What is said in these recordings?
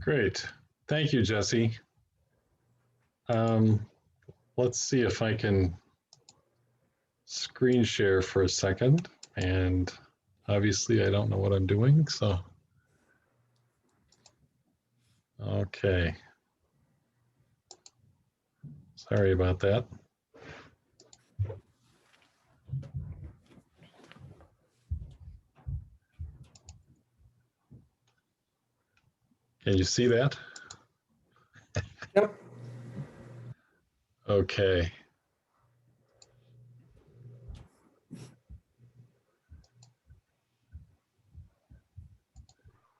Great. Thank you, Jesse. Let's see if I can screen share for a second. And obviously I don't know what I'm doing, so. Okay. Sorry about that. Can you see that? Yep. Okay.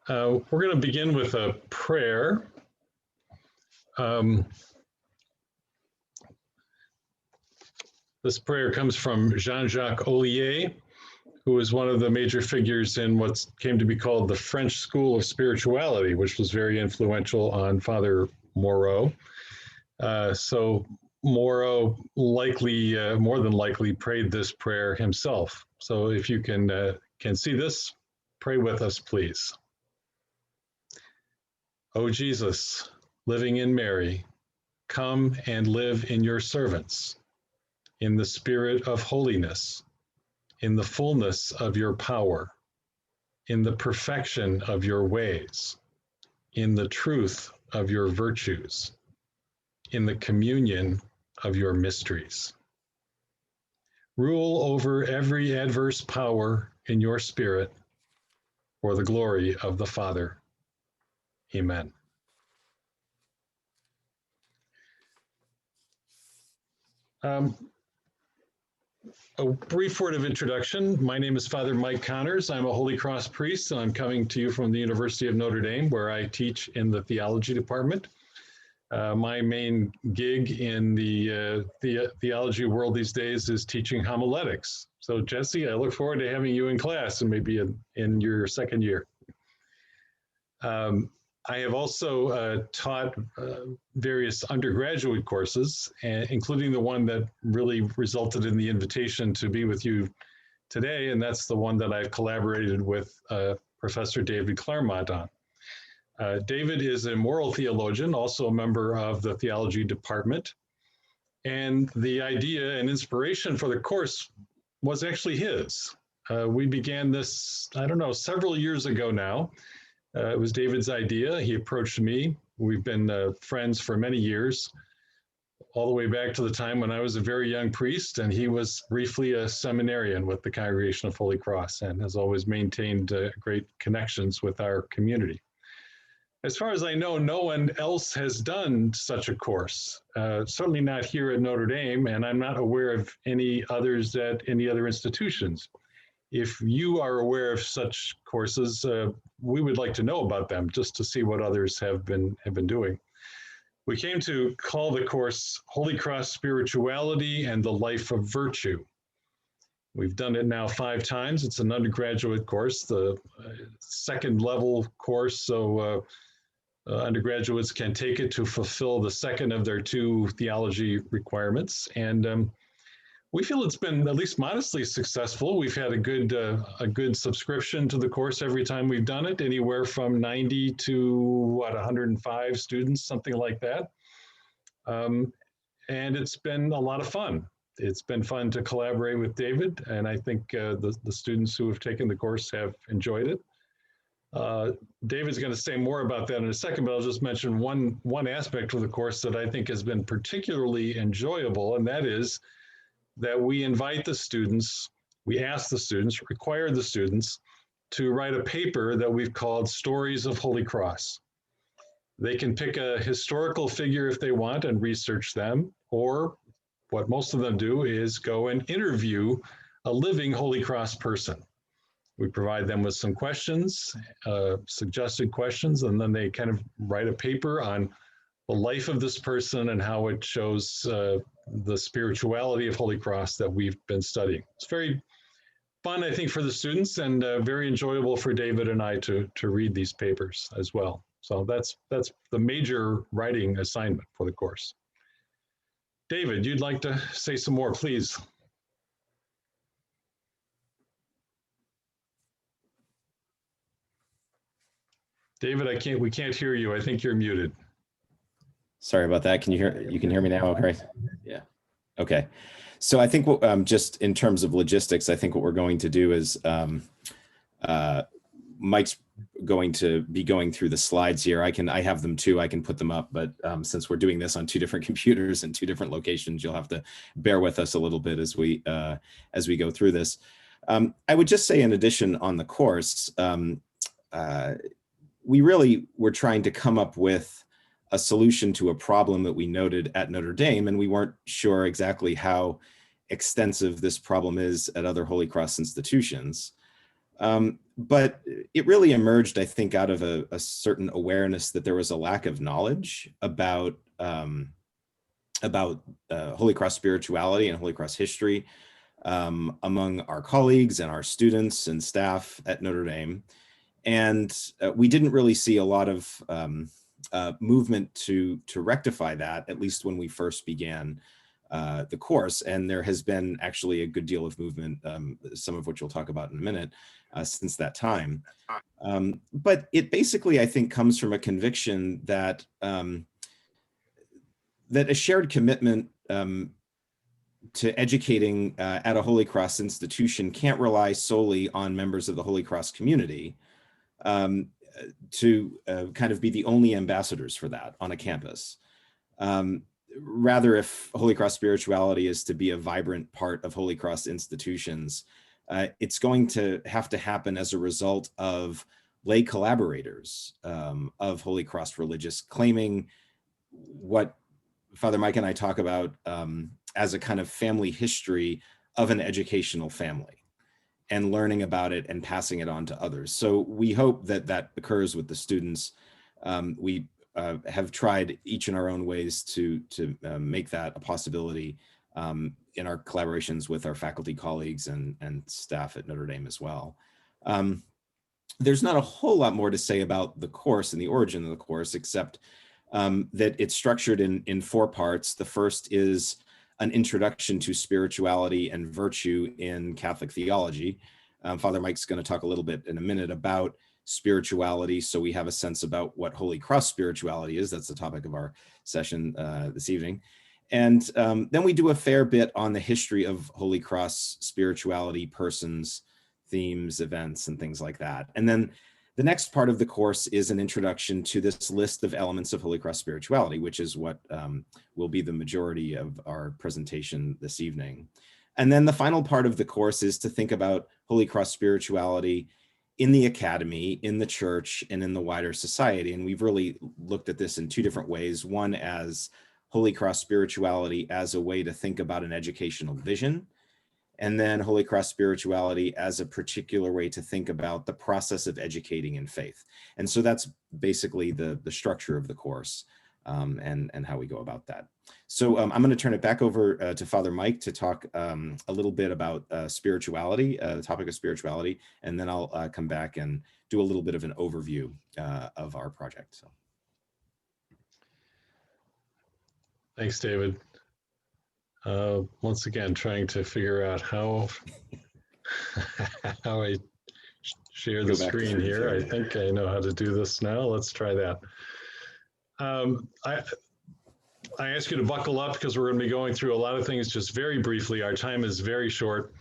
We're going to begin with a prayer. This prayer comes from Jean-Jacques Ollier, who is one of the major figures in what came to be called the French School of Spirituality, which was very influential on Father Moreau. So Moreau likely, more than likely, prayed this prayer himself. So if you can see this, pray with us, please. O Jesus, living in Mary, come and live in your servants, in the spirit of holiness, in the fullness of your power, in the perfection of your ways, in the truth of your virtues, in the communion of your mysteries. Rule over every adverse power in your spirit for the glory of the Father. Amen. A brief word of introduction. My name is Father Mike Connors. I'm a Holy Cross priest, and I'm coming to you from the University of Notre Dame, where I teach in the Theology Department. My main gig in the theology world these days is teaching homiletics. So Jesse, I look forward to having you in class and maybe in your second year. I have also taught various undergraduate courses, including the one that really resulted in the invitation to be with you today, and that's the one that I've collaborated with Professor David Clairmont on. David is a moral theologian, also a member of the Theology Department, and the idea and inspiration for the course was actually his. We began this, I don't know, several years ago now. It was David's idea. He approached me. We've been friends for many years, all the way back to the time when I was a very young priest, and he was briefly a seminarian with the Congregation of Holy Cross and has always maintained great connections with our community. As far as I know, no one else has done such a course, certainly not here at Notre Dame, and I'm not aware of any others at any other institutions. If you are aware of such courses, we would like to know about them just to see what others have been doing. We came to call the course Holy Cross Spirituality and the Life of Virtue. We've done it now 5 times. It's an undergraduate course, the second level course, so undergraduates can take it to fulfill the second of their 2 theology requirements. And we feel it's been at least modestly successful. We've had a good subscription to the course every time we've done it, anywhere from 90 to 105 students, something like that. And it's been a lot of fun. It's been fun to collaborate with David, and I think the students who have taken the course have enjoyed it. David's going to say more about that in a second, but I'll just mention one aspect of the course that I think has been particularly enjoyable, and that is that we invite the students, we ask the students, require the students to write a paper that we've called Stories of Holy Cross. They can pick a historical figure if they want and research them, or what most of them do is go and interview a living Holy Cross person. We provide them with some questions, suggested questions, and then they kind of write a paper on the life of this person and how it shows the spirituality of Holy Cross that we've been studying. It's very fun, I think, for the students, and very enjoyable for David and I to read these papers as well. So that's the major writing assignment for the course. David, you'd like to say some more, please. David, we can't hear you. I think you're muted. Sorry about that. Can you hear me now? Okay. Yeah. Okay. So I think just in terms of logistics, I think what we're going to do is Mike's going to be going through the slides here. I have them too. I can put them up, but since we're doing this on 2 different computers and 2 different locations, you'll have to bear with us a little bit as we go through this. I would just say, in addition, on the course, we really were trying to come up with a solution to a problem that we noted at Notre Dame, and we weren't sure exactly how extensive this problem is at other Holy Cross institutions. But it really emerged, I think, out of a certain awareness that there was a lack of knowledge about Holy Cross spirituality and Holy Cross history among our colleagues and our students and staff at Notre Dame. And we didn't really see a lot of movement to rectify that, at least when we first began the course. And there has been actually a good deal of movement, some of which we'll talk about in a minute, since that time. But it basically, I think, comes from a conviction that that a shared commitment to educating at a Holy Cross institution can't rely solely on members of the Holy Cross community to kind of be the only ambassadors for that on a campus. Rather, if Holy Cross spirituality is to be a vibrant part of Holy Cross institutions, it's going to have to happen as a result of lay collaborators of Holy Cross religious, claiming what Father Mike and I talk about as a kind of family history of an educational family, and learning about it and passing it on to others. So we hope that that occurs with the students. We have tried each in our own ways to make that a possibility in our collaborations with our faculty colleagues and staff at Notre Dame as well. There's not a whole lot more to say about the course and the origin of the course, except that it's structured in 4 parts. The first is an introduction to spirituality and virtue in Catholic theology. Father Mike's going to talk a little bit in a minute about spirituality, so we have a sense about what Holy Cross spirituality is. That's the topic of our session this evening. And then we do a fair bit on the history of Holy Cross spirituality, persons, themes, events, and things like that. And then the next part of the course is an introduction to this list of elements of Holy Cross spirituality, which is what will be the majority of our presentation this evening. And then the final part of the course is to think about Holy Cross spirituality in the academy, in the church, and in the wider society. And we've really looked at this in 2 different ways. One as Holy Cross spirituality as a way to think about an educational vision, and then Holy Cross spirituality as a particular way to think about the process of educating in faith. And so that's basically the structure of the course and how we go about that. So I'm going to turn it back over to Father Mike to talk a little bit about spirituality, the topic of spirituality, and then I'll come back and do a little bit of an overview of our project. So. Thanks, David. Once again, trying to figure out how I share the screen here. I think I know how to do this now. Let's try that. I ask you to buckle up because we're going to be going through a lot of things just very briefly. Our time is very short.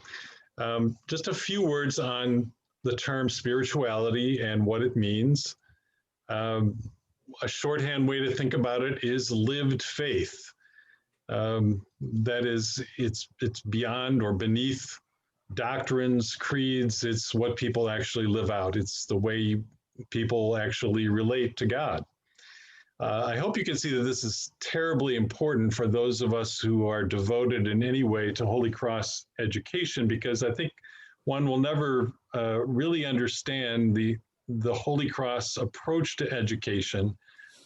Just a few words on the term spirituality and what it means. A shorthand way to think about it is lived faith. That is, it's beyond or beneath doctrines, creeds. It's what people actually live out. It's the way people actually relate to God. I hope you can see that this is terribly important for those of us who are devoted in any way to Holy Cross education, because I think one will never really understand the Holy Cross approach to education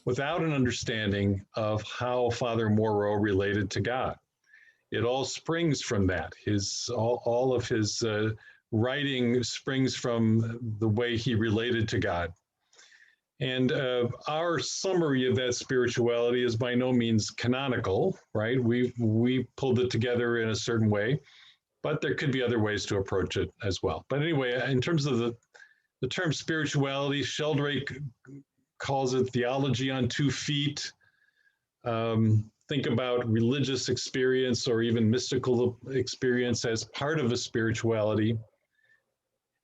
without an understanding of how Father Moreau related to God. It all springs from that. All of his writing springs from the way he related to God. And our summary of that spirituality is by no means canonical, right? We pulled it together in a certain way, but there could be other ways to approach it as well. But anyway, in terms of The term spirituality, Sheldrake calls it theology on 2 feet. Think about religious experience or even mystical experience as part of a spirituality.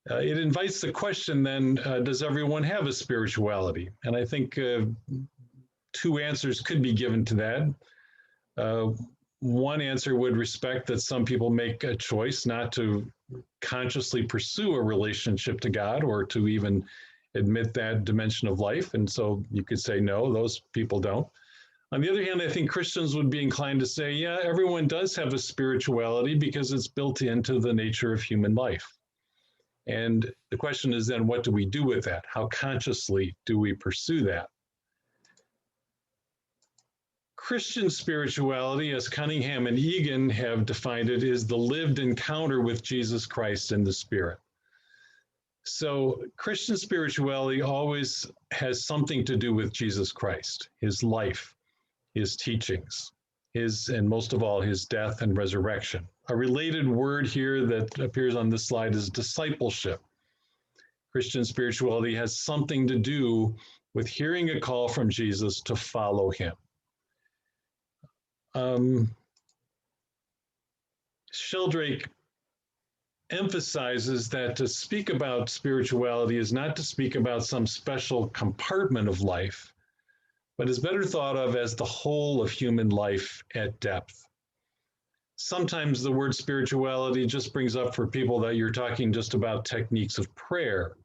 It invites the question then, does everyone have a spirituality? And I think 2 answers could be given to that. One answer would respect that some people make a choice not to consciously pursue a relationship to God or to even admit that dimension of life. And so you could say, no, those people don't. On the other hand, I think Christians would be inclined to say, yeah, everyone does have a spirituality because it's built into the nature of human life. And the question is then, what do we do with that? How consciously do we pursue that? Christian spirituality, as Cunningham and Egan have defined it, is the lived encounter with Jesus Christ in the Spirit. So Christian spirituality always has something to do with Jesus Christ, his life, his teachings, and most of all, his death and resurrection. A related word here that appears on this slide is discipleship. Christian spirituality has something to do with hearing a call from Jesus to follow him. Sheldrake emphasizes that to speak about spirituality is not to speak about some special compartment of life, but is better thought of as the whole of human life at depth. Sometimes the word spirituality just brings up for people that you're talking just about techniques of prayer.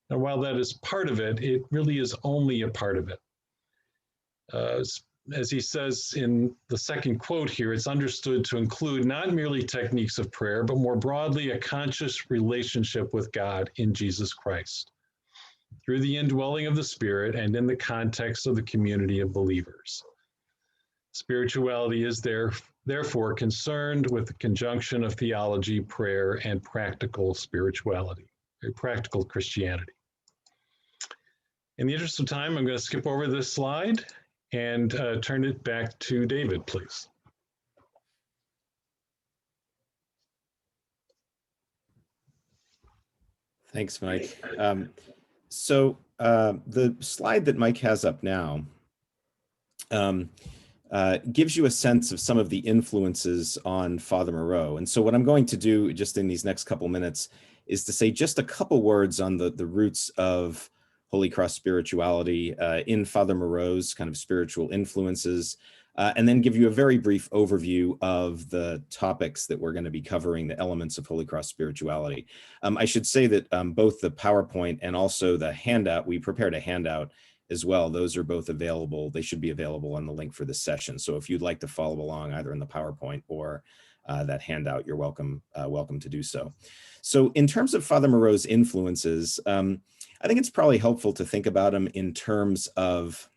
And while that is part of it, it really is only a part of it. As he says in the second quote here, it's understood to include not merely techniques of prayer, but more broadly a conscious relationship with God in Jesus Christ through the indwelling of the Spirit and in the context of the community of believers. Spirituality is therefore concerned with the conjunction of theology, prayer, and practical spirituality, or practical Christianity. In the interest of time, I'm going to skip over this slide and turn it back to David, please. Thanks, Mike. So the slide that Mike has up now gives you a sense of some of the influences on Father Moreau. And so what I'm going to do just in these next couple minutes is to say just a couple words on the roots of Holy Cross spirituality in Father Moreau's kind of spiritual influences, and then give you a very brief overview of the topics that we're going to be covering, the elements of Holy Cross spirituality. I should say that both the PowerPoint and also the handout, we prepared a handout as well. Those are both available. They should be available on the link for this session. So if you'd like to follow along either in the PowerPoint or that handout, you're welcome to do so. So in terms of Father Moreau's influences, I think it's probably helpful to think about them in terms of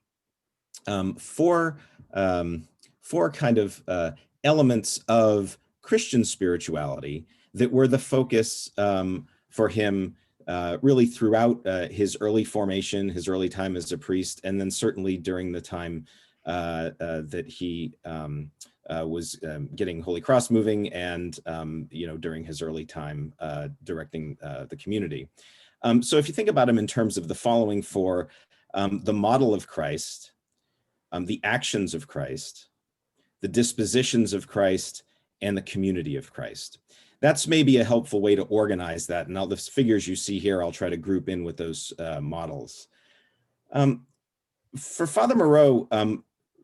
four kind of elements of Christian spirituality that were the focus for him really throughout his early formation, his early time as a priest, and then certainly during the time that he was getting Holy Cross moving and, during his early time directing the community. So if you think about him in terms of the following four, the model of Christ, the actions of Christ, the dispositions of Christ, and the community of Christ. That's maybe a helpful way to organize that. And all the figures you see here, I'll try to group in with those models. For Father Moreau,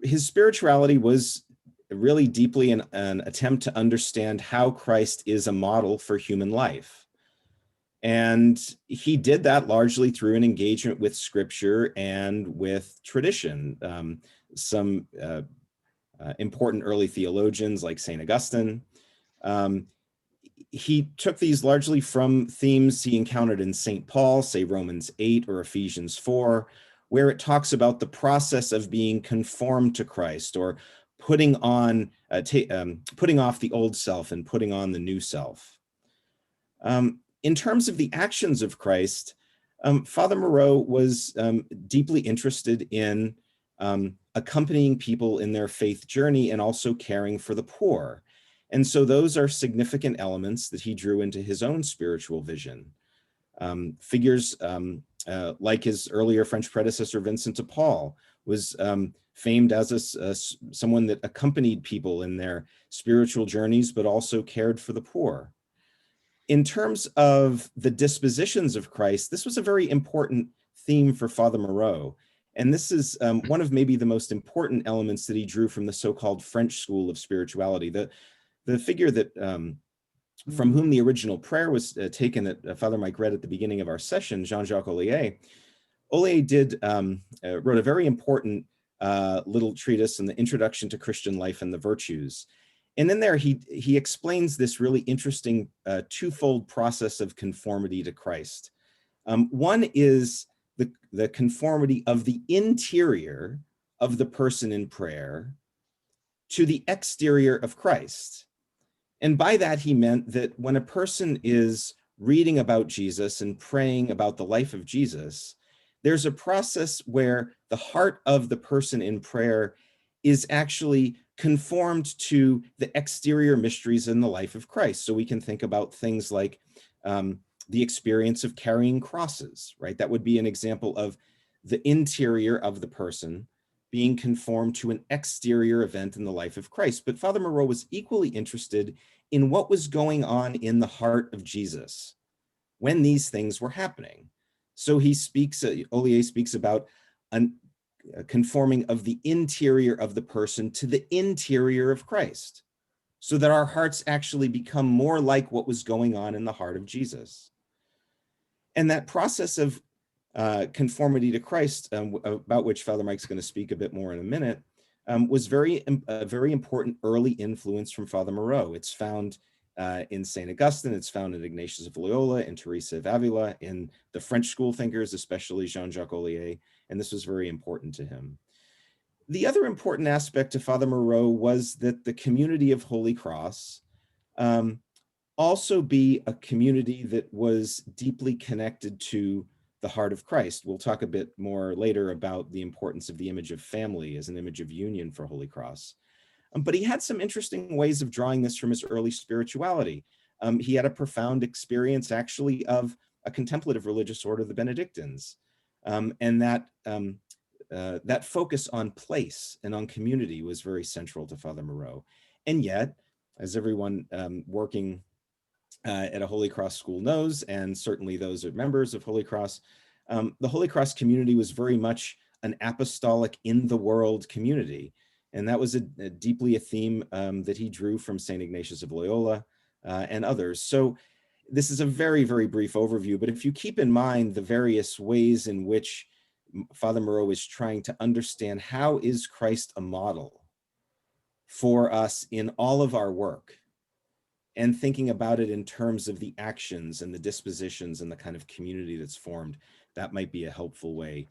his spirituality was really deeply an attempt to understand how Christ is a model for human life. And he did that largely through an engagement with scripture and with tradition. Some important early theologians like St. Augustine. He took these largely from themes he encountered in St. Paul, say Romans 8 or Ephesians 4, where it talks about the process of being conformed to Christ or putting off the old self and putting on the new self. In terms of the actions of Christ, Father Moreau was deeply interested in accompanying people in their faith journey and also caring for the poor. And so those are significant elements that he drew into his own spiritual vision. Figures like his earlier French predecessor, Vincent de Paul, was famed as someone that accompanied people in their spiritual journeys, but also cared for the poor. In terms of the dispositions of Christ, this was a very important theme for Father Moreau. And this is one of maybe the most important elements that he drew from the so-called French school of spirituality. The figure that from whom the original prayer was taken that Father Mike read at the beginning of our session, Jean-Jacques Ollier. Ollier wrote a very important little treatise in the Introduction to Christian Life and the Virtues. And in there, he explains this really interesting twofold process of conformity to Christ. One is the conformity of the interior of the person in prayer to the exterior of Christ. And by that, he meant that when a person is reading about Jesus and praying about the life of Jesus, there's a process where the heart of the person in prayer is actually conformed to the exterior mysteries in the life of Christ. So we can think about things like the experience of carrying crosses, right? That would be an example of the interior of the person being conformed to an exterior event in the life of Christ. But Father Moreau was equally interested in what was going on in the heart of Jesus when these things were happening. So he speaks, Ollier speaks about a conforming of the interior of the person to the interior of Christ, so that our hearts actually become more like what was going on in the heart of Jesus. And that process of conformity to Christ, about which Father Mike's going to speak a bit more in a minute, was a very important early influence from Father Moreau. It's found in St. Augustine, it's found in Ignatius of Loyola, in Teresa of Avila, in the French school thinkers, especially Jean-Jacques Ollier, and this was very important to him. The other important aspect to Father Moreau was that the community of Holy Cross also be a community that was deeply connected to the heart of Christ. We'll talk a bit more later about the importance of the image of family as an image of union for Holy Cross. But he had some interesting ways of drawing this from his early spirituality. He had a profound experience actually of a contemplative religious order, the Benedictines, and that focus on place and on community was very central to Father Moreau. And yet, as everyone working at a Holy Cross school knows, and certainly those are members of Holy Cross, the Holy Cross community was very much an apostolic in the world community. And that was deeply a theme that he drew from St. Ignatius of Loyola and others. So this is a very, very brief overview, but if you keep in mind the various ways in which Father Moreau is trying to understand how is Christ a model for us in all of our work, and thinking about it in terms of the actions and the dispositions and the kind of community that's formed, that might be a helpful way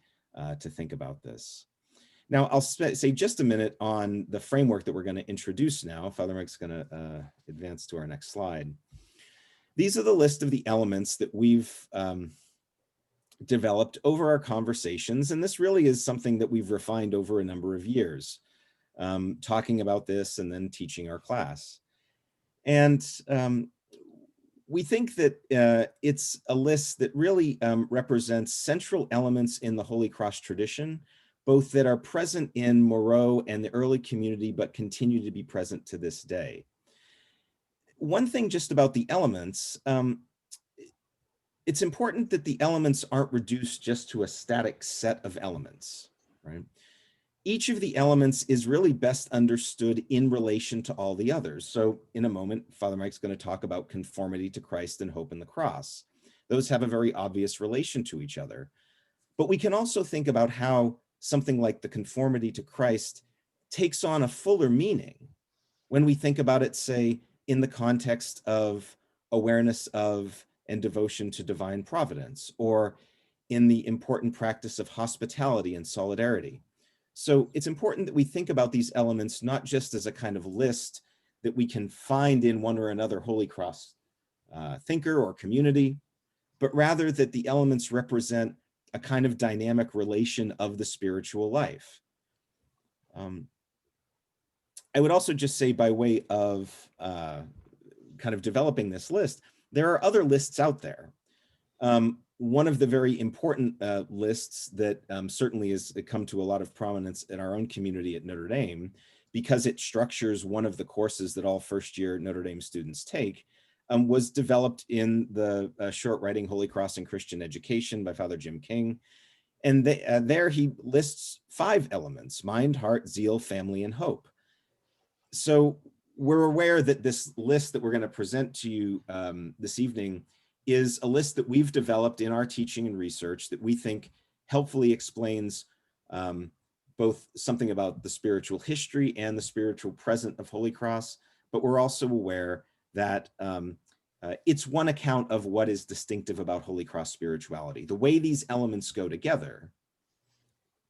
to think about this. Now, I'll say just a minute on the framework that we're going to introduce now. Father Mike's going to advance to our next slide. These are the list of the elements that we've developed over our conversations, and this really is something that we've refined over a number of years, talking about this and then teaching our class. And we think that it's a list that really represents central elements in the Holy Cross tradition, both that are present in Moreau and the early community, but continue to be present to this day. One thing just about the elements, it's important that the elements aren't reduced just to a static set of elements, right? Each of the elements is really best understood in relation to all the others. So in a moment, Father Mike's going to talk about conformity to Christ and hope in the cross. Those have a very obvious relation to each other. But we can also think about how something like the conformity to Christ takes on a fuller meaning when we think about it, say, in the context of awareness of and devotion to divine providence, or in the important practice of hospitality and solidarity. So it's important that we think about these elements not just as a kind of list that we can find in one or another Holy Cross thinker or community, but rather that the elements represent a kind of dynamic relation of the spiritual life. I would also just say, by way of kind of developing this list, there are other lists out there. One of the very important lists that certainly has come to a lot of prominence in our own community at Notre Dame, because it structures one of the courses that all first-year Notre Dame students take, was developed in the short writing Holy Cross and Christian Education by Father Jim King. And there he lists 5 elements: mind, heart, zeal, family, and hope. So we're aware that this list that we're going to present to you this evening is a list that we've developed in our teaching and research that we think helpfully explains both something about the spiritual history and the spiritual present of Holy Cross, but we're also aware that it's one account of what is distinctive about Holy Cross spirituality. The way these elements go together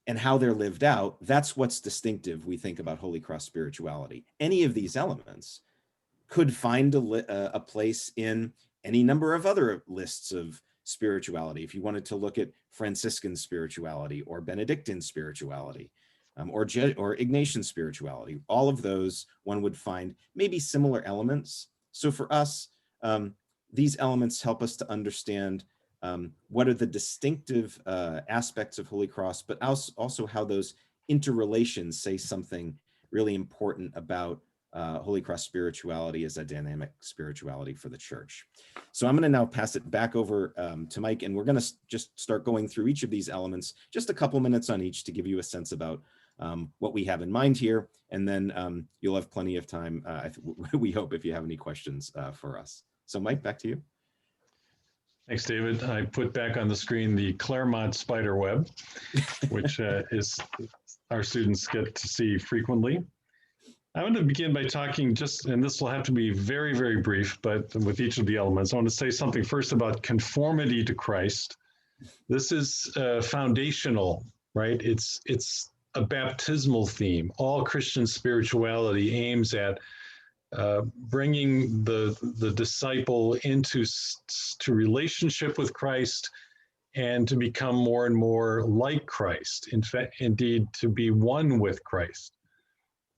and how they're lived out, that's what's distinctive, we think, about Holy Cross spirituality. Any of these elements could find a place in any number of other lists of spirituality. If you wanted to look at Franciscan spirituality or Benedictine spirituality, or Ignatian spirituality, all of those one would find maybe similar elements. So for us, these elements help us to understand what are the distinctive aspects of Holy Cross, but also how those interrelations say something really important about Holy Cross spirituality as a dynamic spirituality for the church. So I'm going to now pass it back over to Mike, and we're going to just start going through each of these elements, just a couple minutes on each to give you a sense about what we have in mind here, and then you'll have plenty of time, we hope, if you have any questions for us. So Mike, back to you. Thanks, David. I put back on the screen the Clairmont spider web, which is our students get to see frequently. I want to begin by talking and this will have to be very, very brief, but with each of the elements, I want to say something first about conformity to Christ. This is foundational, right? It's a baptismal theme. All Christian spirituality aims at bringing the disciple into relationship with Christ and to become more and more like Christ. In fact, indeed, to be one with Christ.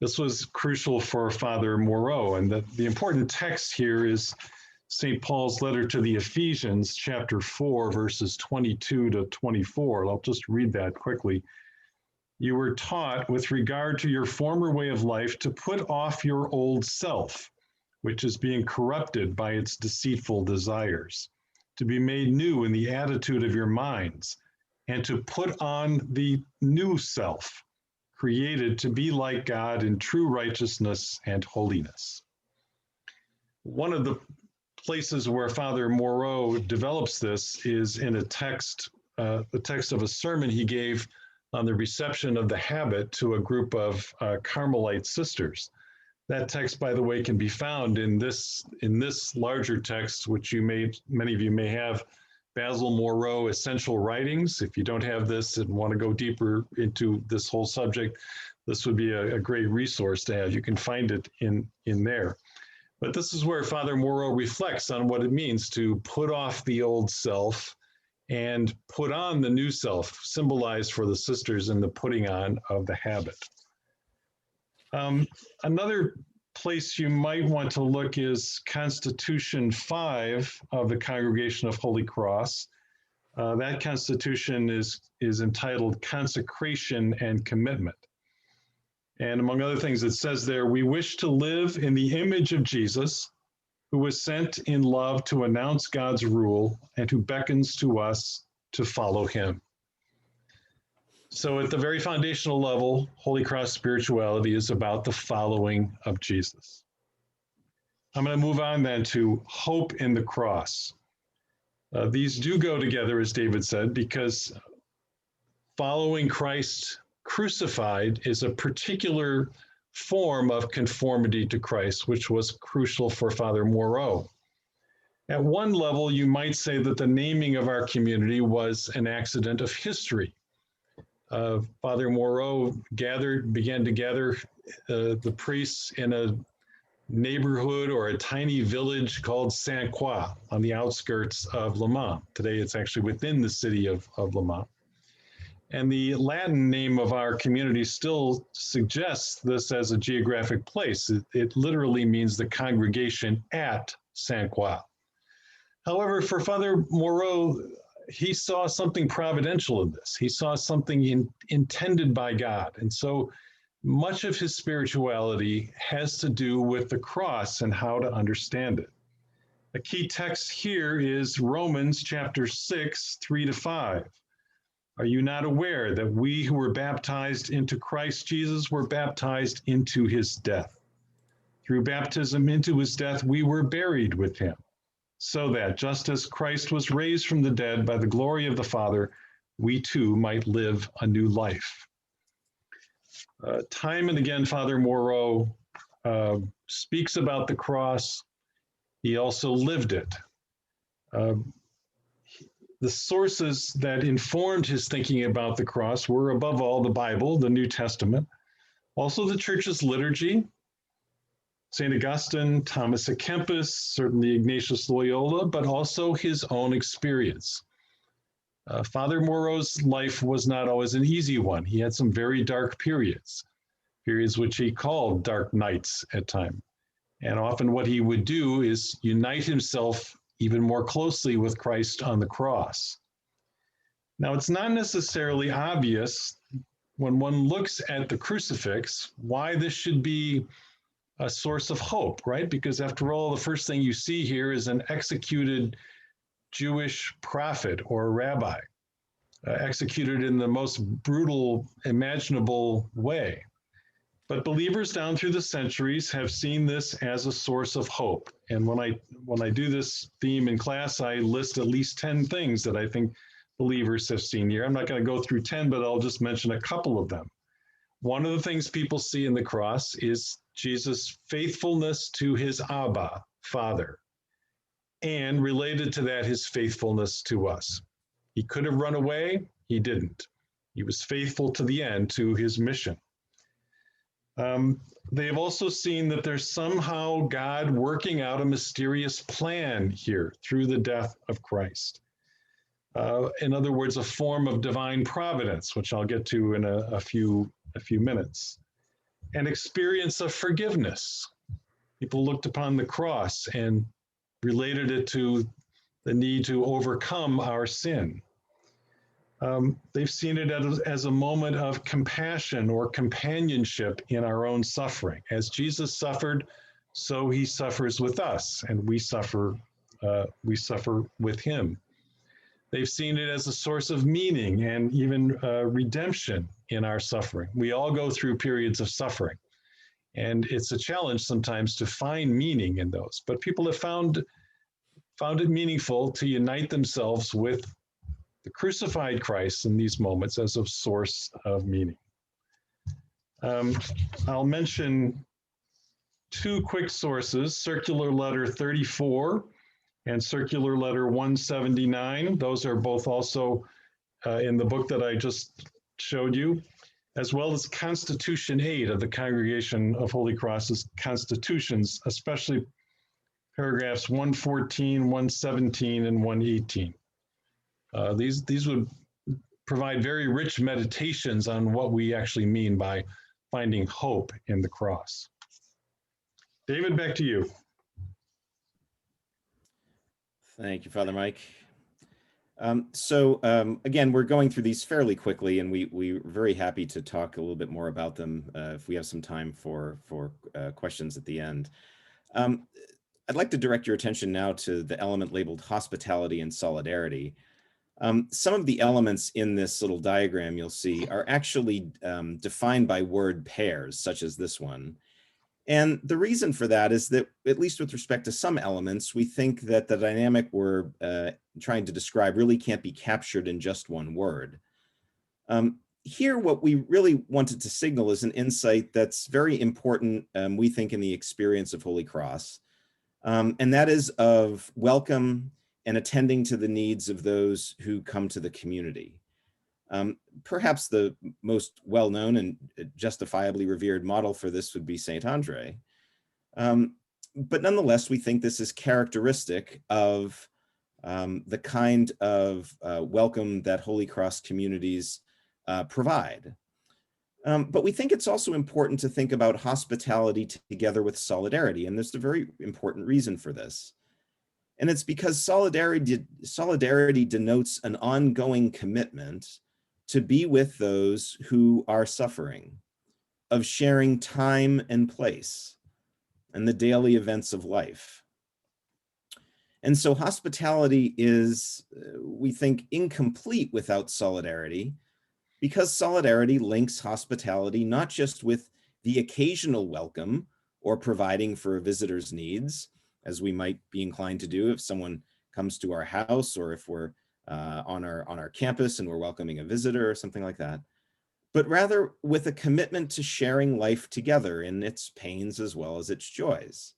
This was crucial for Father Moreau, and the important text here is St. Paul's letter to the Ephesians, chapter 4, verses 22 to 24. I'll just read that quickly. You were taught with regard to your former way of life to put off your old self, which is being corrupted by its deceitful desires, to be made new in the attitude of your minds, and to put on the new self, created to be like God in true righteousness and holiness. One of the places where Father Moreau develops this is in a text, the text of a sermon he gave on the reception of the habit to a group of Carmelite sisters. That text, by the way, can be found in this larger text, which many of you may have, Basil Moreau Essential Writings. If you don't have this and want to go deeper into this whole subject, this would be a great resource to have. You can find it in there. But this is where Father Moreau reflects on what it means to put off the old self and put on the new self, symbolized for the sisters in the putting on of the habit. Another place you might want to look is Constitution 5 of the Congregation of Holy Cross. That constitution is entitled Consecration and Commitment. And among other things, it says there, we wish to live in the image of Jesus, who was sent in love to announce God's rule and who beckons to us to follow him. So at the very foundational level, Holy Cross spirituality is about the following of Jesus. I'm going to move on then to hope in the cross. These do go together, as David said, because following Christ crucified is a particular form of conformity to Christ, which was crucial for Father Moreau. At one level, you might say that the naming of our community was an accident of history. Father Moreau began to gather the priests in a neighborhood or a tiny village called Saint-Croix on the outskirts of Le Mans. Today, it's actually within the city of Le Mans. And the Latin name of our community still suggests this as a geographic place. It literally means the congregation at Saint-Croix. However, for Father Moreau, he saw something providential in this. He saw something intended by God. And so much of his spirituality has to do with the cross and how to understand it. A key text here is Romans chapter 6, 3-5. Are you not aware that we who were baptized into Christ Jesus were baptized into his death? Through baptism into his death, we were buried with him, so that just as Christ was raised from the dead by the glory of the Father, we too might live a new life. Time and again, Father Moreau speaks about the cross. He also lived it. The sources that informed his thinking about the cross were, above all, the Bible, the New Testament, also the church's liturgy, St. Augustine, Thomas à Kempis, certainly Ignatius Loyola, but also his own experience. Father Moreau's life was not always an easy one. He had some very dark periods which he called dark nights at times. And often what he would do is unite himself even more closely with Christ on the cross. Now, it's not necessarily obvious when one looks at the crucifix why this should be a source of hope, right? Because after all, the first thing you see here is an executed Jewish prophet or rabbi, executed in the most brutal imaginable way. But believers down through the centuries have seen this as a source of hope. And when I do this theme in class, I list at least 10 things that I think believers have seen here. I'm not going to go through 10, but I'll just mention a couple of them. One of the things people see in the cross is Jesus' faithfulness to his Abba, Father, and related to that, his faithfulness to us. He could have run away, he didn't. He was faithful to the end to his mission. They've also seen that there's somehow God working out a mysterious plan here through the death of Christ. In other words, a form of divine providence, which I'll get to in a few minutes. An experience of forgiveness. People looked upon the cross and related it to the need to overcome our sin. They've seen it as a moment of compassion or companionship in our own suffering. As Jesus suffered, so he suffers with us, and we suffer with him. They've seen it as a source of meaning and even redemption in our suffering. We all go through periods of suffering, and it's a challenge sometimes to find meaning in those. But people have found it meaningful to unite themselves with the crucified Christ in these moments as a source of meaning. I'll mention two quick sources, Circular Letter 34 and Circular Letter 179. Those are both also in the book that I just showed you, as well as Constitution 8 of the Congregation of Holy Cross's Constitutions, especially paragraphs 114, 117, and 118. These would provide very rich meditations on what we actually mean by finding hope in the cross. David, back to you. Thank you, Father Mike. Again, we're going through these fairly quickly, and we're very happy to talk a little bit more about them if we have some time for questions at the end. I'd like to direct your attention now to the element labeled hospitality and solidarity. Some of the elements in this little diagram you'll see are actually defined by word pairs, such as this one. And the reason for that is that, at least with respect to some elements, we think that the dynamic we're trying to describe really can't be captured in just one word. Here, what we really wanted to signal is an insight that's very important, we think, in the experience of Holy Cross, and that is of welcome and attending to the needs of those who come to the community. Perhaps the most well-known and justifiably revered model for this would be St. Andre. But nonetheless, we think this is characteristic of the kind of welcome that Holy Cross communities provide. But we think it's also important to think about hospitality together with solidarity, and there's a very important reason for this. And it's because solidarity denotes an ongoing commitment to be with those who are suffering, of sharing time and place and the daily events of life. And so hospitality is, we think, incomplete without solidarity, because solidarity links hospitality not just with the occasional welcome or providing for a visitor's needs, as we might be inclined to do if someone comes to our house, or if we're on our campus and we're welcoming a visitor or something like that, but rather with a commitment to sharing life together in its pains as well as its joys.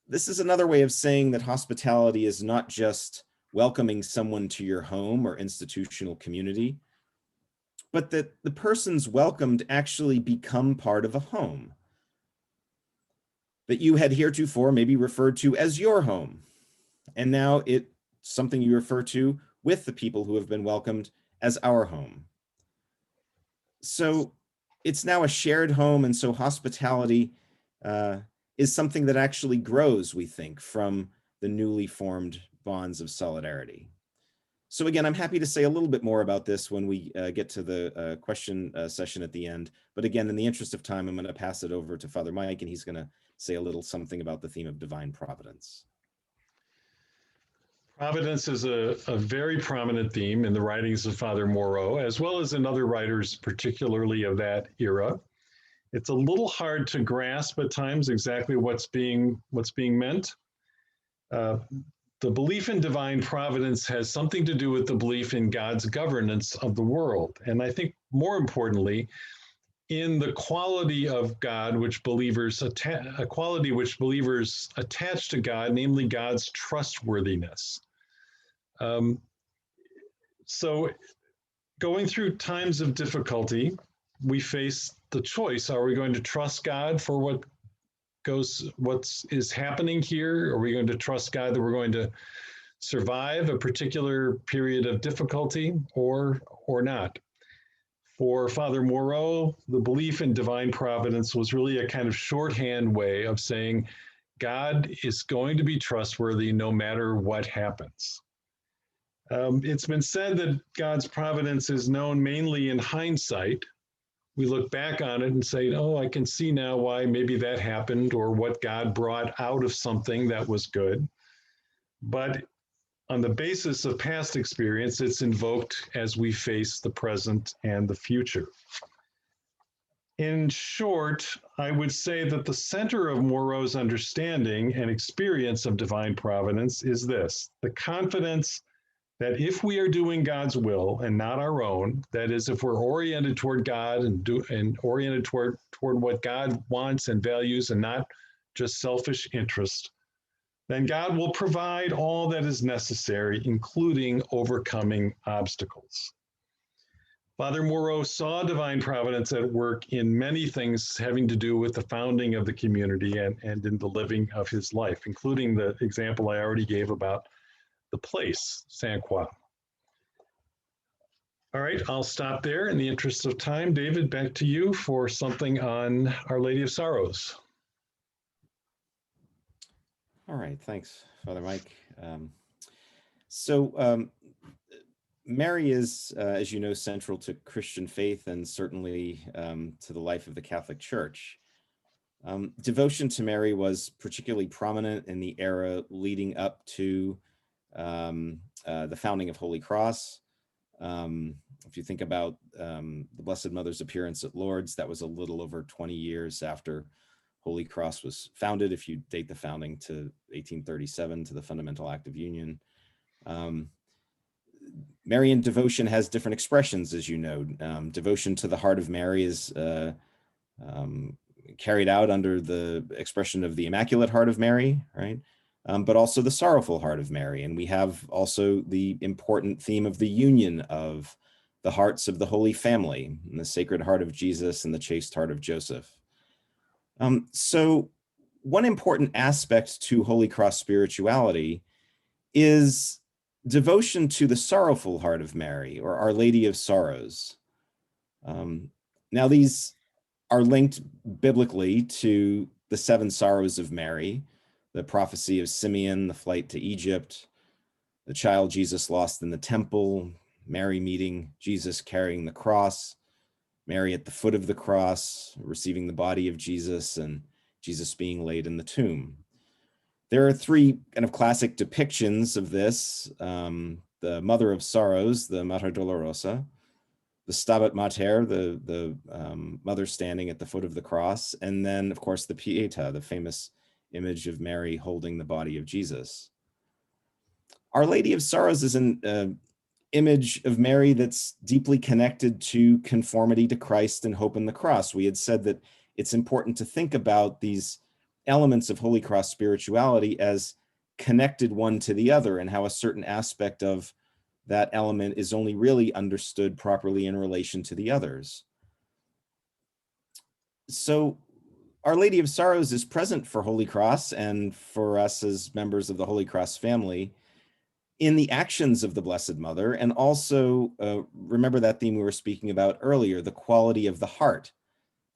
This is another way of saying that hospitality is not just welcoming someone to your home or institutional community, but that the persons welcomed actually become part of a home that you had heretofore maybe referred to as your home. And now it's something you refer to with the people who have been welcomed as our home. So it's now a shared home, and so hospitality is something that actually grows, we think, from the newly formed bonds of solidarity. So again, I'm happy to say a little bit more about this when we get to the question session at the end. But again, in the interest of time, I'm going to pass it over to Father Mike, and he's going to say a little something about the theme of divine providence. Providence is a very prominent theme in the writings of Father Moreau, as well as in other writers, particularly of that era. It's a little hard to grasp at times exactly what's being meant. The belief in divine providence has something to do with the belief in God's governance of the world. And I think more importantly, in the quality of God, which believers a quality which believers attach to God, namely God's trustworthiness. So going through times of difficulty, we face the choice: are we going to trust God for what is happening here? Are we going to trust God that we're going to survive a particular period of difficulty, or not? For Father Moreau, the belief in divine providence was really a kind of shorthand way of saying God is going to be trustworthy no matter what happens. It's been said that God's providence is known mainly in hindsight. We look back on it and say, oh, I can see now why maybe that happened, or what God brought out of something that was good. But on the basis of past experience, it's invoked as we face the present and the future. In short, I would say that the center of Moreau's understanding and experience of divine providence is this: the confidence that if we are doing God's will and not our own, that is, if we're oriented toward God and oriented toward what God wants and values and not just selfish interest, then God will provide all that is necessary, including overcoming obstacles. Father Moreau saw divine providence at work in many things having to do with the founding of the community and in the living of his life, including the example I already gave about the place, Saint Croix. All right, I'll stop there in the interest of time. David, back to you for something on Our Lady of Sorrows. All right, thanks, Father Mike. Mary is, as you know, central to Christian faith and certainly to the life of the Catholic Church. Devotion to Mary was particularly prominent in the era leading up to the founding of Holy Cross. If you think about the Blessed Mother's appearance at Lourdes, that was a little over 20 years after Holy Cross was founded, if you date the founding to 1837, to the Fundamental Act of Union. Marian devotion has different expressions, as you know. Devotion to the Heart of Mary is carried out under the expression of the Immaculate Heart of Mary, right? But also the Sorrowful Heart of Mary. And we have also the important theme of the union of the hearts of the Holy Family, and the Sacred Heart of Jesus and the Chaste Heart of Joseph. So one important aspect to Holy Cross spirituality is devotion to the Sorrowful Heart of Mary, or Our Lady of Sorrows. Now these are linked biblically to the 7 sorrows of Mary, the prophecy of Simeon, the flight to Egypt, the child Jesus lost in the temple, Mary meeting Jesus carrying the cross, Mary at the foot of the cross, receiving the body of Jesus, and Jesus being laid in the tomb. There are three kind of classic depictions of this. The Mother of Sorrows, the Mater Dolorosa, the Stabat Mater, the mother standing at the foot of the cross, and then, of course, the Pieta, the famous image of Mary holding the body of Jesus. Our Lady of Sorrows is an image of Mary that's deeply connected to conformity to Christ and hope in the cross. We had said that it's important to think about these elements of Holy Cross spirituality as connected one to the other, and how a certain aspect of that element is only really understood properly in relation to the others. So Our Lady of Sorrows is present for Holy Cross and for us as members of the Holy Cross family in the actions of the Blessed Mother, and also remember that theme we were speaking about earlier, the quality of the heart.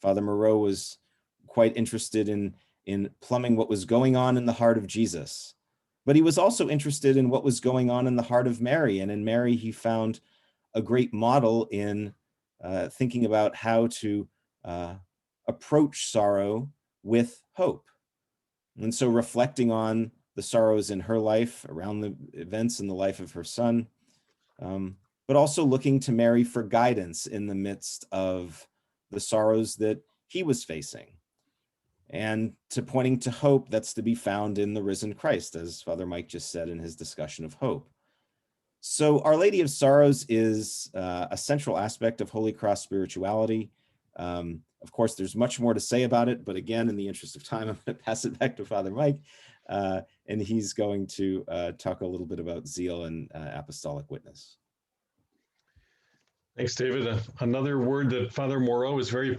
Father Moreau was quite interested in plumbing what was going on in the heart of Jesus, but he was also interested in what was going on in the heart of Mary, and in Mary he found a great model in thinking about how to approach sorrow with hope. And so reflecting on the sorrows in her life, around the events in the life of her son, but also looking to Mary for guidance in the midst of the sorrows that he was facing, and to pointing to hope that's to be found in the risen Christ, as Father Mike just said in his discussion of hope. So Our Lady of Sorrows is a central aspect of Holy Cross spirituality. Of course, there's much more to say about it, but again, in the interest of time, I'm going to pass it back to Father Mike, and he's going to talk a little bit about zeal and apostolic witness. Thanks, David. Another word that Father Moreau is very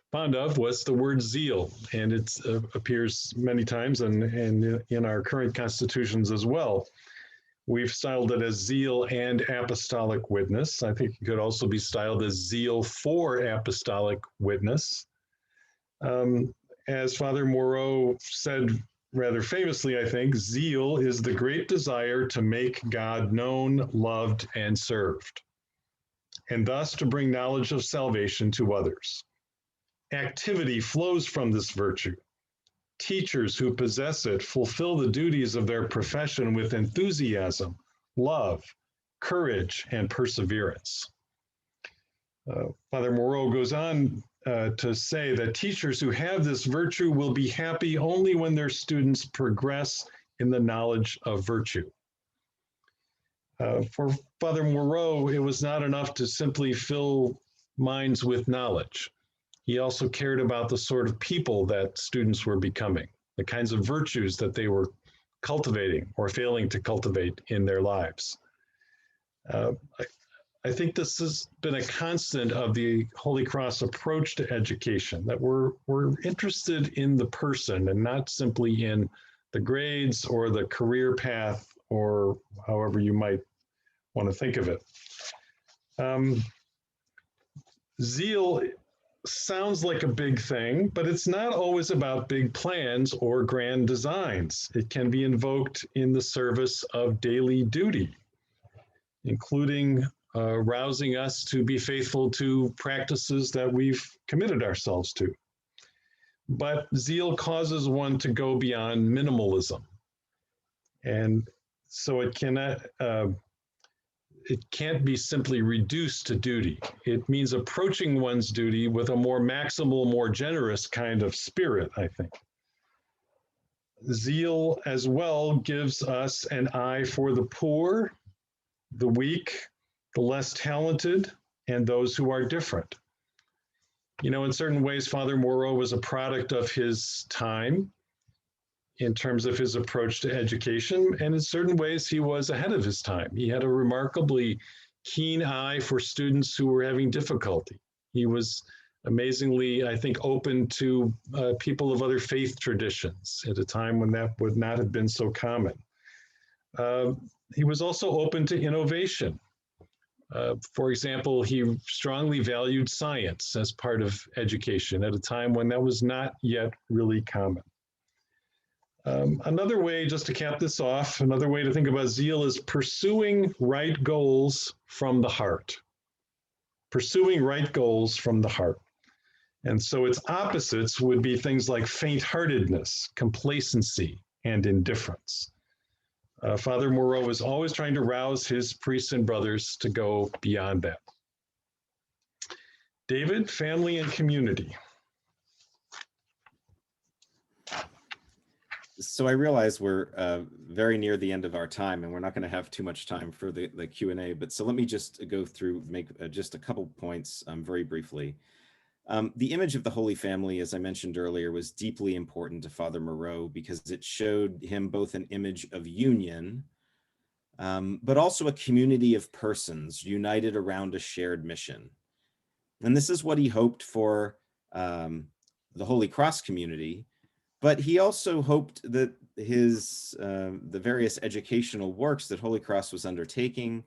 fond of was the word zeal, and it appears many times and in our current constitutions as well. We've styled it as zeal and apostolic witness. I think it could also be styled as zeal for apostolic witness. As Father Moreau said rather famously, I think, zeal is the great desire to make God known, loved, and served, and thus to bring knowledge of salvation to others. Activity flows from this virtue. Teachers who possess it fulfill the duties of their profession with enthusiasm, love, courage, and perseverance. Father Moreau goes on to say that teachers who have this virtue will be happy only when their students progress in the knowledge of virtue. For Father Moreau, it was not enough to simply fill minds with knowledge. He also cared about the sort of people that students were becoming, the kinds of virtues that they were cultivating or failing to cultivate in their lives. I think this has been a constant of the Holy Cross approach to education, that we're interested in the person and not simply in the grades or the career path, or however you might want to think of it. Zeal sounds like a big thing, but it's not always about big plans or grand designs. It can be invoked in the service of daily duty, including rousing us to be faithful to practices that we've committed ourselves to. But zeal causes one to go beyond minimalism. And so it can't be simply reduced to duty. It means approaching one's duty with a more maximal, more generous kind of spirit, I think. Zeal as well gives us an eye for the poor, the weak, the less talented, and those who are different. You know, in certain ways, Father Moreau was a product of his time in terms of his approach to education, and in certain ways, he was ahead of his time. He had a remarkably keen eye for students who were having difficulty. He was amazingly, I think, open to people of other faith traditions at a time when that would not have been so common. He was also open to innovation. For example, he strongly valued science as part of education at a time when that was not yet really common. Another way, just to cap this off, another way to think about zeal is pursuing right goals from the heart. Pursuing right goals from the heart. And so its opposites would be things like faint-heartedness, complacency, and indifference. Father Moreau is always trying to rouse his priests and brothers to go beyond that. David, family and community. So I realize we're very near the end of our time, and we're not going to have too much time for the Q&A, but so let me just go through, make just a couple points very briefly. The image of the Holy Family, as I mentioned earlier, was deeply important to Father Moreau because it showed him both an image of union, but also a community of persons united around a shared mission. And this is what he hoped for the Holy Cross community, but he also hoped that the various educational works that Holy Cross was undertaking,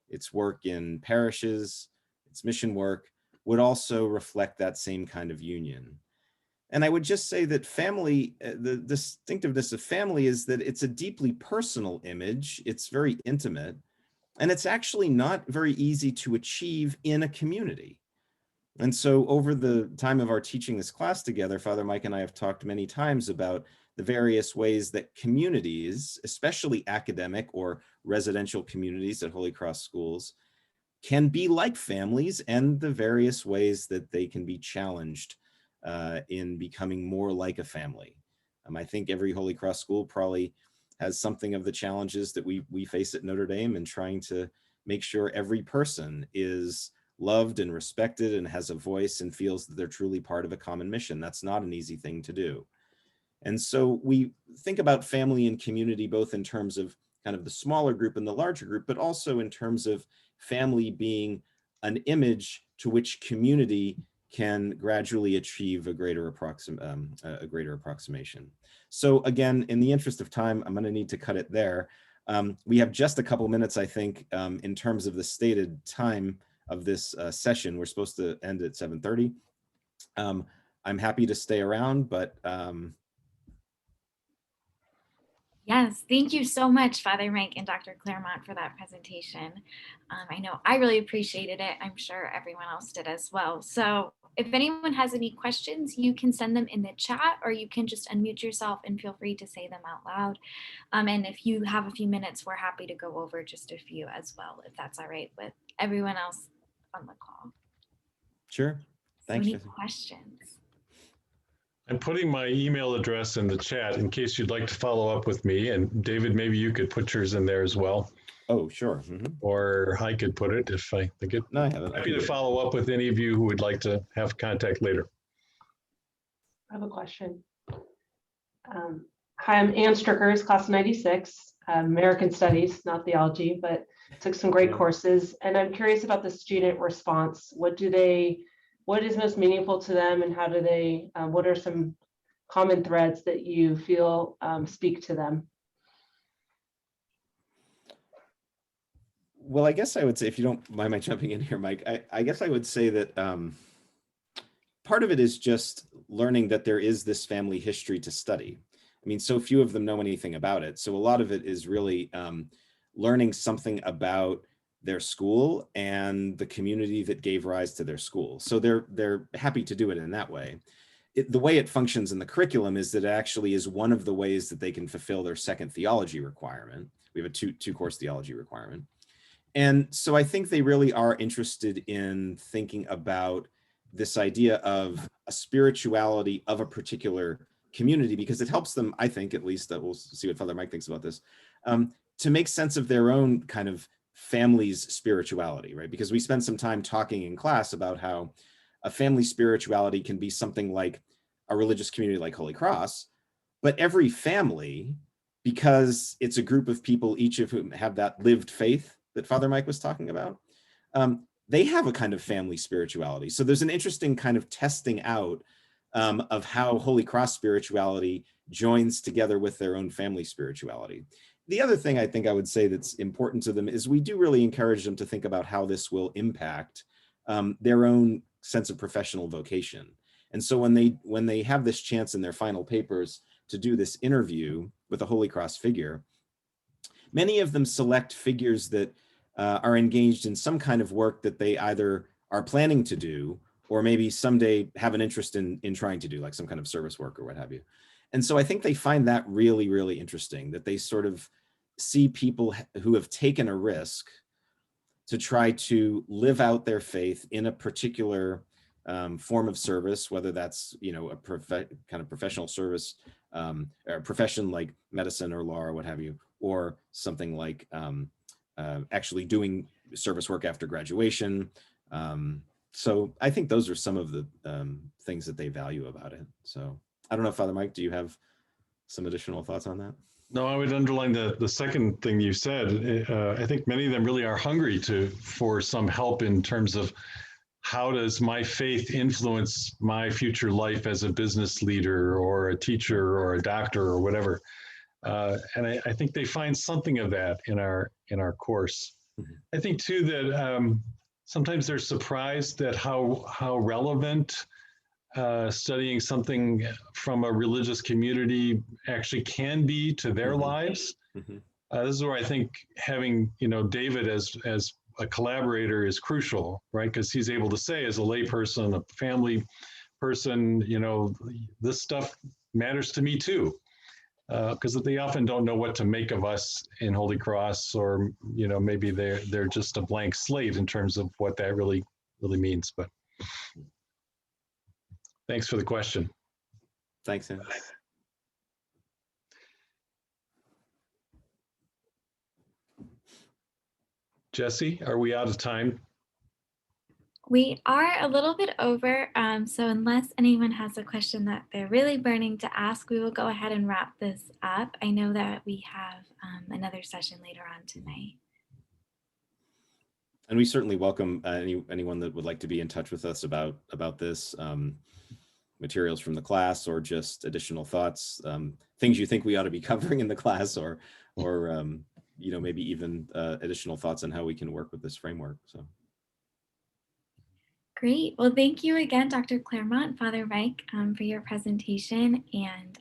its work in parishes, its mission work, would also reflect that same kind of union. And I would just say that family, the distinctiveness of family is that it's a deeply personal image, it's very intimate, and it's actually not very easy to achieve in a community. And so over the time of our teaching this class together, Father Mike and I have talked many times about the various ways that communities, especially academic or residential communities at Holy Cross schools, can be like families, and the various ways that they can be challenged in becoming more like a family. I think every Holy Cross school probably has something of the challenges that we face at Notre Dame, and trying to make sure every person is loved and respected and has a voice and feels that they're truly part of a common mission. That's not an easy thing to do. And so we think about family and community both in terms of kind of the smaller group and the larger group, but also in terms of family being an image to which community can gradually achieve a greater approximation. So again, in the interest of time, I'm going to need to cut it there. We have just a couple minutes, I think, in terms of the stated time of this session. We're supposed to end at 7:30. I'm happy to stay around, but Yes, thank you so much, Father Mike and Dr. Clairmont, for that presentation. I know I really appreciated it. I'm sure everyone else did as well. So if anyone has any questions, you can send them in the chat, or you can just unmute yourself and feel free to say them out loud. And if you have a few minutes, we're happy to go over just a few as well, if that's all right with everyone else on the call. Sure. Thanks. So any questions? I'm putting my email address in the chat in case you'd like to follow up with me. And David, maybe you could put yours in there as well. Oh, sure. Mm-hmm. Or I could put it if I think it. No, I haven't. Happy to follow up with any of you who would like to have contact later. I have a question. Hi, I'm Ann Strickers, class 96, American Studies, not theology, but took some great courses. And I'm curious about the student response. What is most meaningful to them, and how do they, what are some common threads that you feel speak to them? Well, I guess I would say, if you don't mind my jumping in here, Mike, I guess I would say that part of it is just learning that there is this family history to study. I mean, so few of them know anything about it. So a lot of it is really learning something about their school and the community that gave rise to their school. So they're happy to do it in that way. The way it functions in the curriculum is that it actually is one of the ways that they can fulfill their second theology requirement. We have a two-course theology requirement. And so I think they really are interested in thinking about this idea of a spirituality of a particular community, because it helps them, I think, at least, that we'll see what Father Mike thinks about this, to make sense of their own kind of family's spirituality, right? Because we spend some time talking in class about how a family spirituality can be something like a religious community like Holy Cross, but every family, because it's a group of people, each of whom have that lived faith that Father Mike was talking about, they have a kind of family spirituality. So there's an interesting kind of testing out of how Holy Cross spirituality joins together with their own family spirituality. The other thing I think I would say that's important to them is we do really encourage them to think about how this will impact their own sense of professional vocation. And so when they have this chance in their final papers to do this interview with a Holy Cross figure, many of them select figures that are engaged in some kind of work that they either are planning to do or maybe someday have an interest in trying to do, like some kind of service work or what have you. And so I think they find that really, really interesting, that they sort of see people who have taken a risk to try to live out their faith in a particular form of service, whether that's, you know, a kind of professional service, or a profession like medicine or law or what have you, or something like actually doing service work after graduation. So I think those are some of the things that they value about it. So I don't know, Father Mike, do you have some additional thoughts on that? No, I would underline the second thing you said. I think many of them really are hungry for some help in terms of how does my faith influence my future life as a business leader or a teacher or a doctor or whatever. And I think they find something of that in our course. Mm-hmm. I think too that sometimes they're surprised at how relevant studying something from a religious community actually can be to their Mm-hmm. lives. Mm-hmm. This is where I think having, you know, David as a collaborator is crucial, right? Because he's able to say, as a layperson, a family person, you know, this stuff matters to me too. Because they often don't know what to make of us in Holy Cross, or, you know, maybe they're just a blank slate in terms of what that really means. But thanks for the question. Thanks, Anne. Jesse, are we out of time? We are a little bit over, so unless anyone has a question that they're really burning to ask, we will go ahead and wrap this up. I know that we have another session later on tonight. And we certainly welcome anyone that would like to be in touch with us about this, materials from the class, or just additional thoughts, things you think we ought to be covering in the class, or you know, maybe even additional thoughts on how we can work with this framework. So. Great. Well, thank you again, Dr. Clairmont, Father Mike, for your presentation. And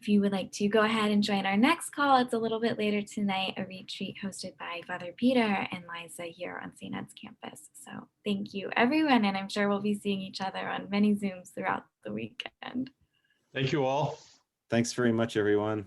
if you would like to go ahead and join our next call, it's a little bit later tonight, a retreat hosted by Father Peter and Liza here on St. Ed's campus. So thank you, everyone. And I'm sure we'll be seeing each other on many Zooms throughout the weekend. Thank you all. Thanks very much, everyone.